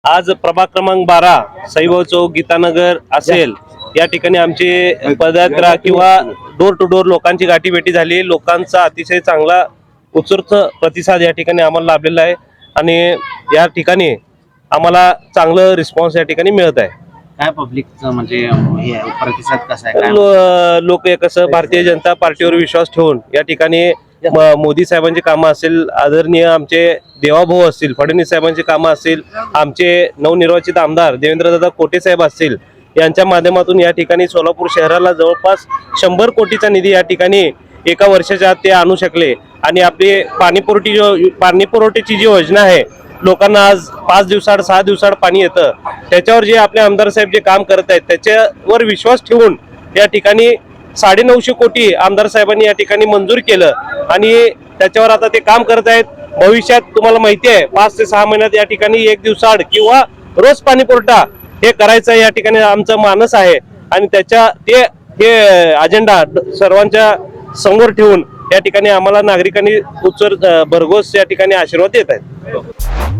आज प्रभाग क्रमांक 12 सईभाऊ चौक गीतानगर असेल या ठिकाणी आमची पदयात्रा किंवा डोर टू डोर लोकांची गाठीभेटी झाली। लोकांचा अतिशय चांगला उत्स्फूर्त प्रतिसाद या ठिकाणी आम्हाला लाभलेला आहे आणि या ठिकाणी आम्हाला चांगलं रिस्पॉन्स या ठिकाणी मिळत आहे। काय पब्लिकचं म्हणजे हे प्रतिसाद कसा आहे? लोक कसं भारतीय जनता पार्टीवर विश्वास ठेवून या ठिकाणी मोदी साहेबांची कामं असेल, आदरणीय आमचे देवाभाऊ असतील, फडणवीस साहेबांची कामं असतील, आमचे नवनिर्वाचित आमदार देवेंद्रदादा कोटे साहेब असतील, यांच्या माध्यमातून या ठिकाणी सोलापूर शहराला जवळपास 100 कोटीचा निधी या ठिकाणी एका वर्षाच्या आत ते आणू शकले आणि आपली पाणी पुरवठ्याची जी योजना आहे, लोकांना आज 5 दिवसाआड 6 दिवसाआड पाणी येतं, त्याच्यावर जे आपले आमदार साहेब जे काम करत आहेत त्याच्यावर विश्वास ठेवून या ठिकाणी 950 कोटी आमदार साहेबांनी या ठिकाणी मंजूर केलं आणि त्याच्यावर आता ते काम करत आहेत। भविष्यात तुम्हाला माहिती आहे 5 ते 6 महिन्यात या ठिकाणी 1 दिवसाआड किंवा रोज पाणी पुरवठा हे करायचं या ठिकाणी आमचं मानस आहे आणि हे अजेंडा सर्वांच्या समोर ठेवून या ठिकाणी आम्हाला नागरिकांनी भरघोस या ठिकाणी आशीर्वाद देत आहेत।